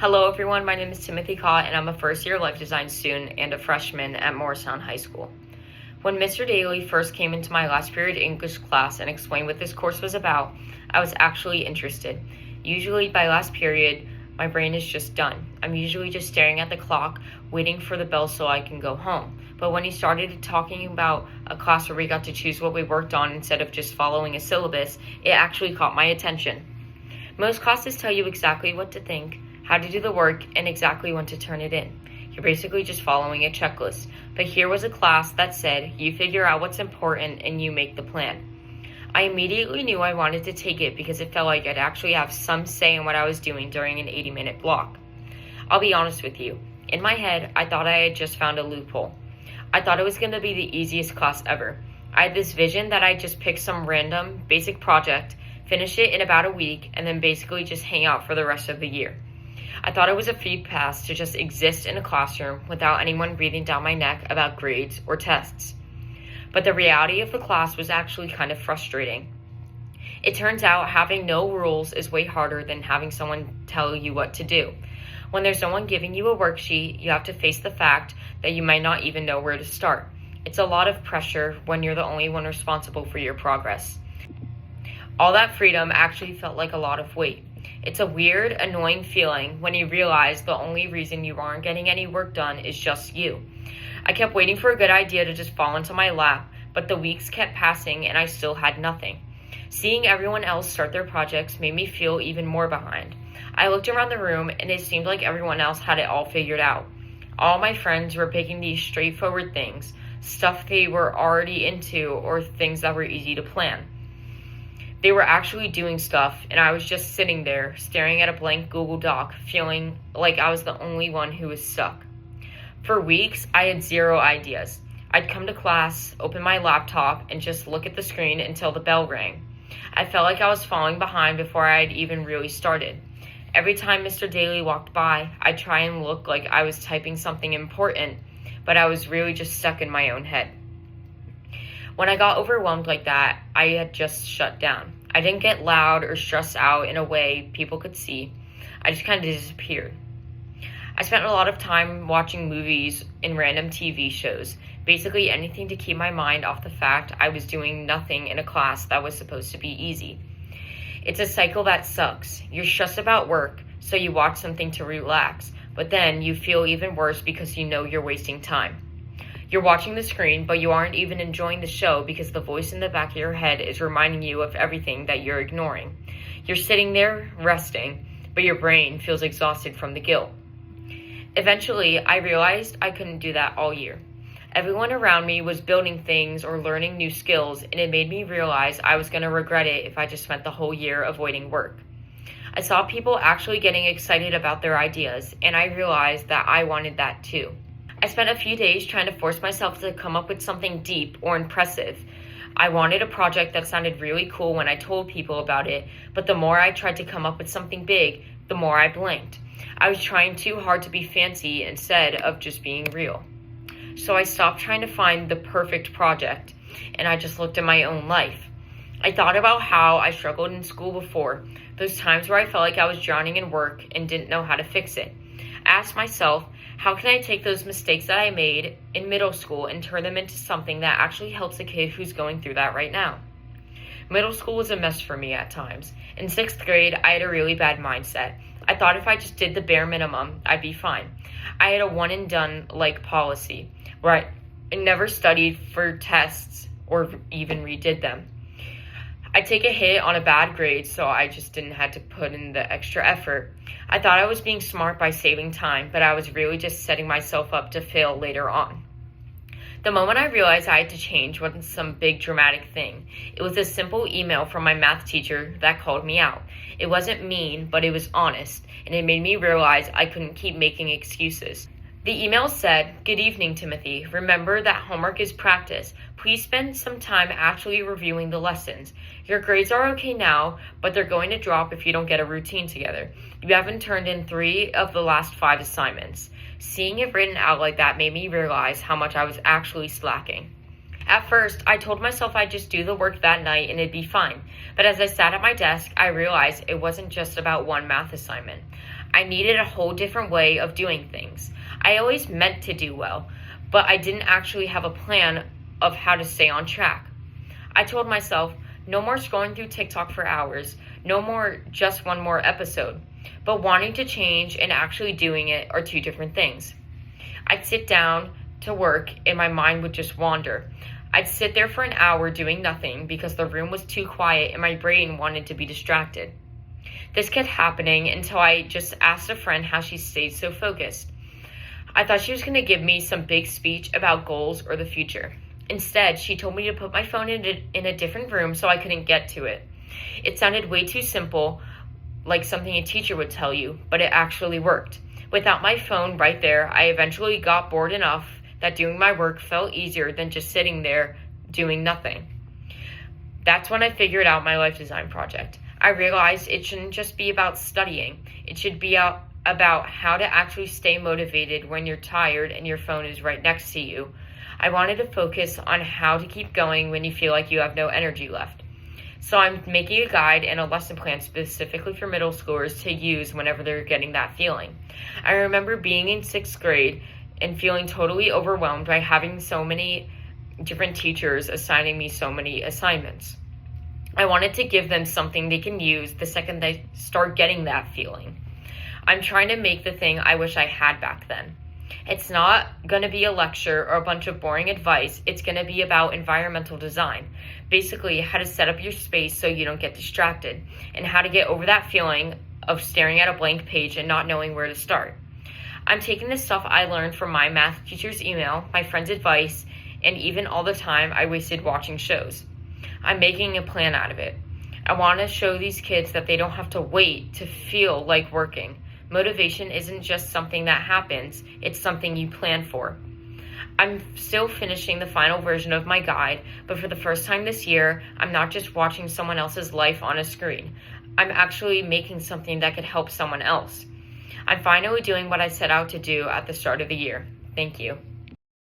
Hello everyone, my name is Timothy Kot and I'm a first year life design student and a freshman at Morristown High School. When Mr. Daly first came into my last period English class and explained what this course was about, I was actually interested. Usually by last period, my brain is just done. I'm usually just staring at the clock, waiting for the bell so I can go home. But when he started talking about a class where we got to choose what we worked on instead of just following a syllabus, it actually caught my attention. Most classes tell you exactly what to think, how to do the work, and exactly when to turn it in. You're basically just following a checklist. But here was a class that said, you figure out what's important and you make the plan. I immediately knew I wanted to take it because it felt like I'd actually have some say in what I was doing during an 80-minute block. I'll be honest with you. In my head, I thought I had just found a loophole. I thought it was going to be the easiest class ever. I had this vision that I'd just pick some random, basic project, finish it in about a week, and then basically just hang out for the rest of the year. I thought it was a free pass to just exist in a classroom without anyone breathing down my neck about grades or tests. But the reality of the class was actually kind of frustrating. It turns out having no rules is way harder than having someone tell you what to do. When there's no one giving you a worksheet, you have to face the fact that you might not even know where to start. It's a lot of pressure when you're the only one responsible for your progress. All that freedom actually felt like a lot of weight. It's a weird, annoying feeling when you realize the only reason you aren't getting any work done is just you. I kept waiting for a good idea to just fall into my lap, but the weeks kept passing and I still had nothing. Seeing everyone else start their projects made me feel even more behind. I looked around the room and it seemed like everyone else had it all figured out. All my friends were picking these straightforward things, stuff they were already into or things that were easy to plan. They were actually doing stuff, and I was just sitting there, staring at a blank Google Doc, feeling like I was the only one who was stuck. For weeks, I had zero ideas. I'd come to class, open my laptop, and just look at the screen until the bell rang. I felt like I was falling behind before I had even really started. Every time Mr. Daly walked by, I'd try and look like I was typing something important, but I was really just stuck in my own head. When I got overwhelmed like that, I had just shut down. I didn't get loud or stressed out in a way people could see. I just kind of disappeared. I spent a lot of time watching movies and random TV shows, basically anything to keep my mind off the fact I was doing nothing in a class that was supposed to be easy. It's a cycle that sucks. You're stressed about work, so you watch something to relax, but then you feel even worse because you know you're wasting time. You're watching the screen, but you aren't even enjoying the show because the voice in the back of your head is reminding you of everything that you're ignoring. You're sitting there, resting, but your brain feels exhausted from the guilt. Eventually, I realized I couldn't do that all year. Everyone around me was building things or learning new skills, and it made me realize I was going to regret it if I just spent the whole year avoiding work. I saw people actually getting excited about their ideas, and I realized that I wanted that too. I spent a few days trying to force myself to come up with something deep or impressive. I wanted a project that sounded really cool when I told people about it, but the more I tried to come up with something big, the more I blinked. I was trying too hard to be fancy instead of just being real. So I stopped trying to find the perfect project, and I just looked at my own life. I thought about how I struggled in school before, those times where I felt like I was drowning in work and didn't know how to fix it. I asked myself, how can I take those mistakes that I made in middle school and turn them into something that actually helps a kid who's going through that right now? Middle school was a mess for me at times. In 6th grade, I had a really bad mindset. I thought if I just did the bare minimum, I'd be fine. I had a one-and-done-like policy, where I never studied for tests or even redid them. I'd take a hit on a bad grade, so I just didn't have to put in the extra effort. I thought I was being smart by saving time, but I was really just setting myself up to fail later on. The moment I realized I had to change wasn't some big dramatic thing. It was a simple email from my math teacher that called me out. It wasn't mean, but it was honest, and it made me realize I couldn't keep making excuses. The email said, "Good evening, Timothy. Remember that homework is practice. Please spend some time actually reviewing the lessons. Your grades are okay now, but they're going to drop if you don't get a routine together. You haven't turned in 3 of the last 5 assignments." Seeing it written out like that made me realize how much I was actually slacking. At first, I told myself I'd just do the work that night and it'd be fine. But as I sat at my desk, I realized it wasn't just about one math assignment. I needed a whole different way of doing things. I always meant to do well, but I didn't actually have a plan of how to stay on track. I told myself, no more scrolling through TikTok for hours, no more just one more episode. But wanting to change and actually doing it are two different things. I'd sit down to work and my mind would just wander. I'd sit there for an hour doing nothing because the room was too quiet and my brain wanted to be distracted. This kept happening until I just asked a friend how she stayed so focused. I thought she was going to give me some big speech about goals or the future. Instead, she told me to put my phone in a different room so I couldn't get to it. It sounded way too simple, like something a teacher would tell you, but it actually worked. Without my phone right there, I eventually got bored enough that doing my work felt easier than just sitting there doing nothing. That's when I figured out my life design project. I realized it shouldn't just be about studying. It should be about how to actually stay motivated when you're tired and your phone is right next to you. I wanted to focus on how to keep going when you feel like you have no energy left. So I'm making a guide and a lesson plan specifically for middle schoolers to use whenever they're getting that feeling. I remember being in 6th grade and feeling totally overwhelmed by having so many different teachers assigning me so many assignments. I wanted to give them something they can use the second they start getting that feeling. I'm trying to make the thing I wish I had back then. It's not going to be a lecture or a bunch of boring advice. It's going to be about environmental design. Basically, how to set up your space so you don't get distracted, and how to get over that feeling of staring at a blank page and not knowing where to start. I'm taking the stuff I learned from my math teacher's email, my friend's advice, and even all the time I wasted watching shows. I'm making a plan out of it. I want to show these kids that they don't have to wait to feel like working. Motivation isn't just something that happens, it's something you plan for. I'm still finishing the final version of my guide, but for the first time this year, I'm not just watching someone else's life on a screen. I'm actually making something that could help someone else. I'm finally doing what I set out to do at the start of the year. Thank you.